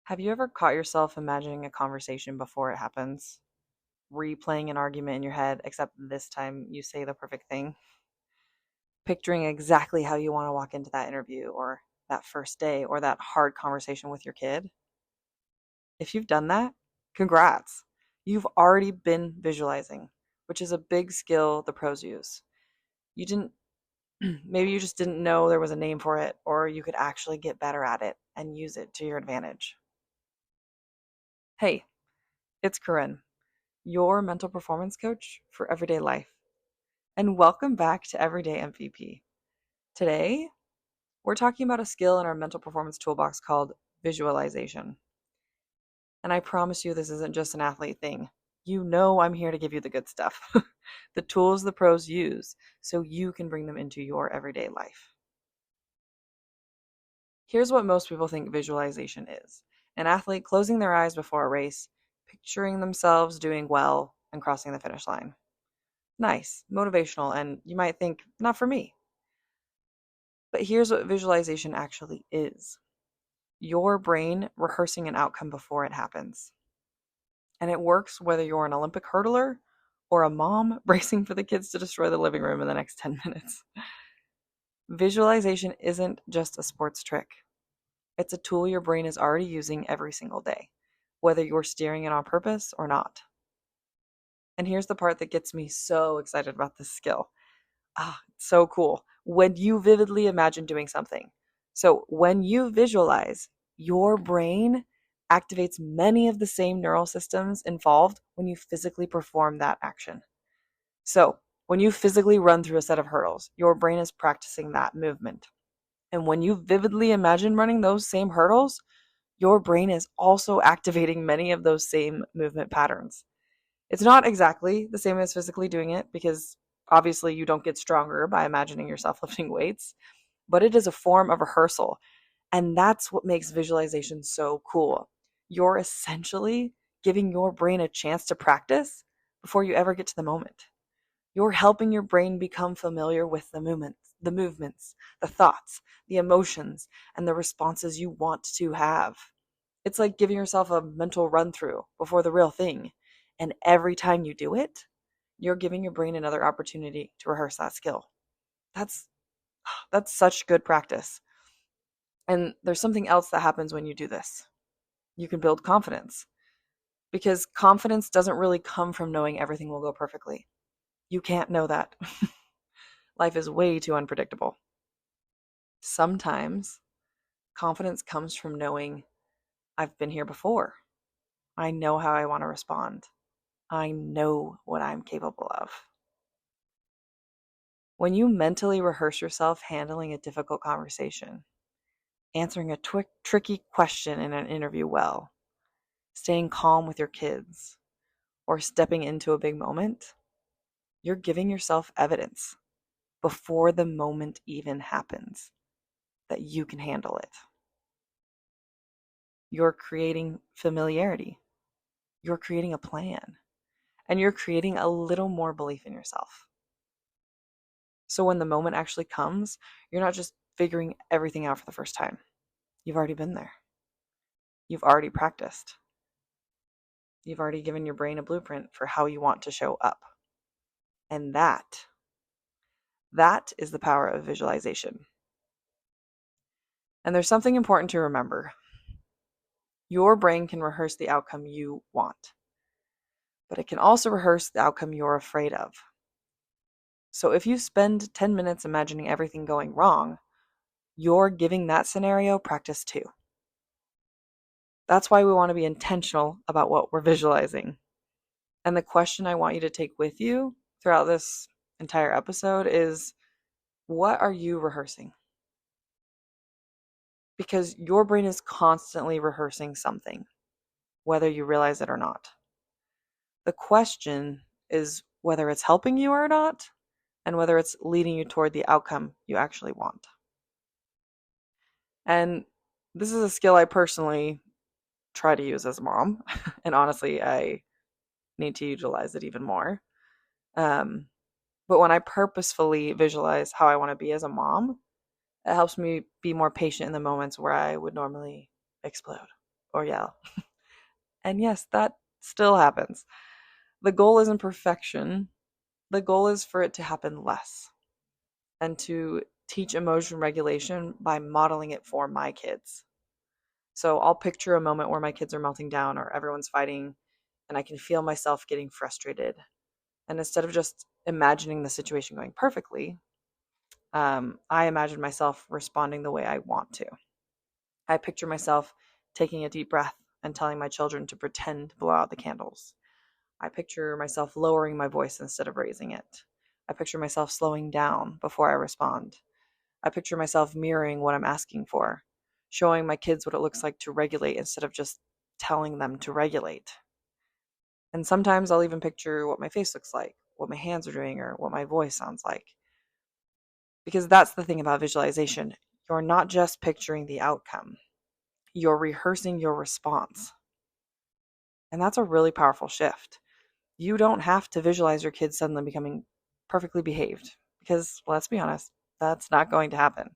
Have you ever caught yourself imagining a conversation before it happens? Replaying an argument in your head, except this time you say the perfect thing? Picturing exactly how you want to walk into that interview or that first day or that hard conversation with your kid? If you've done that, congrats. You've already been visualizing, which is a big skill the pros use. You didn't, maybe you just didn't know there was a name for it, or you could actually get better at it and use it to your advantage. Hey, it's Corinne, your mental performance coach for everyday life. And welcome back to Everyday MVP. Today, we're talking about a skill in our mental performance toolbox called visualization. And I promise you, this isn't just an athlete thing. You know, I'm here to give you the good stuff, the tools the pros use, so you can bring them into your everyday life. Here's what most people think visualization is: an athlete closing their eyes before a race, picturing themselves doing well and crossing the finish line. Nice, motivational, and you might think, not for me. But here's what visualization actually is: your brain rehearsing an outcome before it happens. And it works whether you're an Olympic hurdler or a mom bracing for the kids to destroy the living room in the next 10 minutes. Visualization isn't just a sports trick, it's a tool your brain is already using every single day, whether you're steering it on purpose or not. And here's the part that gets me so excited about this skill. It's so cool. When you vividly imagine doing something. So when you visualize, your brain activates many of the same neural systems involved when you physically perform that action. So when you physically run through a set of hurdles, your brain is practicing that movement. And when you vividly imagine running those same hurdles, your brain is also activating many of those same movement patterns. It's not exactly the same as physically doing it because obviously you don't get stronger by imagining yourself lifting weights, but it is a form of rehearsal. And that's what makes visualization so cool. You're essentially giving your brain a chance to practice before you ever get to the moment. You're helping your brain become familiar with the movements, the thoughts, the emotions, and the responses you want to have. It's like giving yourself a mental run through before the real thing. And every time you do it, you're giving your brain another opportunity to rehearse that skill. That's that's such good practice. And there's something else that happens when you do this. You can build confidence because confidence doesn't really come from knowing everything will go perfectly. You can't know that. Life is way too unpredictable. Sometimes confidence comes from knowing I've been here before. I know how I want to respond. I know what I'm capable of. When you mentally rehearse yourself handling a difficult conversation, answering a tricky question in an interview well, staying calm with your kids, or stepping into a big moment, you're giving yourself evidence before the moment even happens that you can handle it. You're creating familiarity. You're creating a plan. And you're creating a little more belief in yourself. So when the moment actually comes, you're not just figuring everything out for the first time. You've already been there. You've already practiced. You've already given your brain a blueprint for how you want to show up. And that is the power of visualization. And there's something important to remember. Your brain can rehearse the outcome you want, but it can also rehearse the outcome you're afraid of. So if you spend 10 minutes imagining everything going wrong, you're giving that scenario practice too. That's why we want to be intentional about what we're visualizing. And the question I want you to take with you throughout this entire episode is, what are you rehearsing? Because your brain is constantly rehearsing something, whether you realize it or not. The question is whether it's helping you or not, and whether it's leading you toward the outcome you actually want. And this is a skill I personally try to use as a mom, and honestly, I need to utilize it even more. But when I purposefully visualize how I want to be as a mom, it helps me be more patient in the moments where I would normally explode or yell. And yes, that still happens. The goal isn't perfection. The goal is for it to happen less and to teach emotion regulation by modeling it for my kids. So I'll picture a moment where my kids are melting down or everyone's fighting and I can feel myself getting frustrated. And instead of just imagining the situation going perfectly, I imagine myself responding the way I want to. I picture myself taking a deep breath and telling my children to pretend to blow out the candles. I picture myself lowering my voice instead of raising it. I picture myself slowing down before I respond. I picture myself mirroring what I'm asking for, showing my kids what it looks like to regulate instead of just telling them to regulate. And sometimes I'll even picture what my face looks like, what my hands are doing, or what my voice sounds like. Because that's the thing about visualization. You're not just picturing the outcome, you're rehearsing your response. And that's a really powerful shift. You don't have to visualize your kids suddenly becoming perfectly behaved because, let's be honest, that's not going to happen.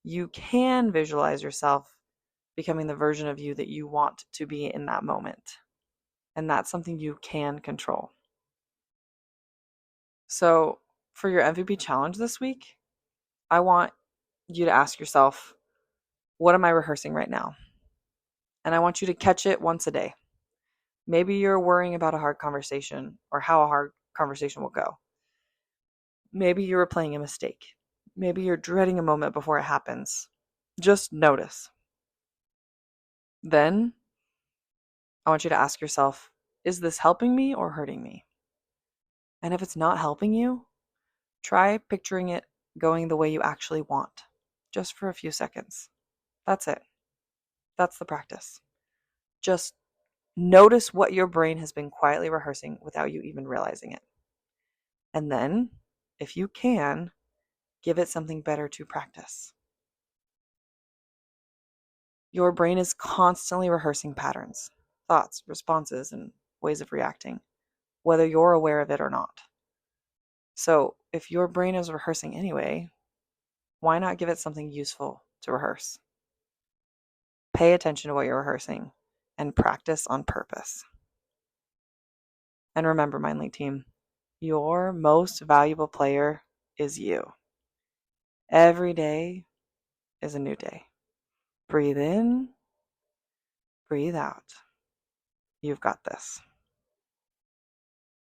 You can visualize yourself becoming the version of you that you want to be in that moment. And that's something you can control. So, for your MVP challenge this week, I want you to ask yourself, what am I rehearsing right now? And I want you to catch it once a day. Maybe you're worrying about a hard conversation or how a hard conversation will go. Maybe you're replaying a mistake. Maybe you're dreading a moment before it happens. Just notice. Then I want you to ask yourself, is this helping me or hurting me? And if it's not helping you, try picturing it going the way you actually want, just for a few seconds. That's it. That's the practice. Just notice what your brain has been quietly rehearsing without you even realizing it. And then, if you can, give it something better to practice. Your brain is constantly rehearsing patterns, thoughts, responses, and ways of reacting, whether you're aware of it or not. So, if your brain is rehearsing anyway, why not give it something useful to rehearse? Pay attention to what you're rehearsing and practice on purpose. And remember, MindLink team, your most valuable player is you. Every day is a new day. Breathe in, breathe out. You've got this.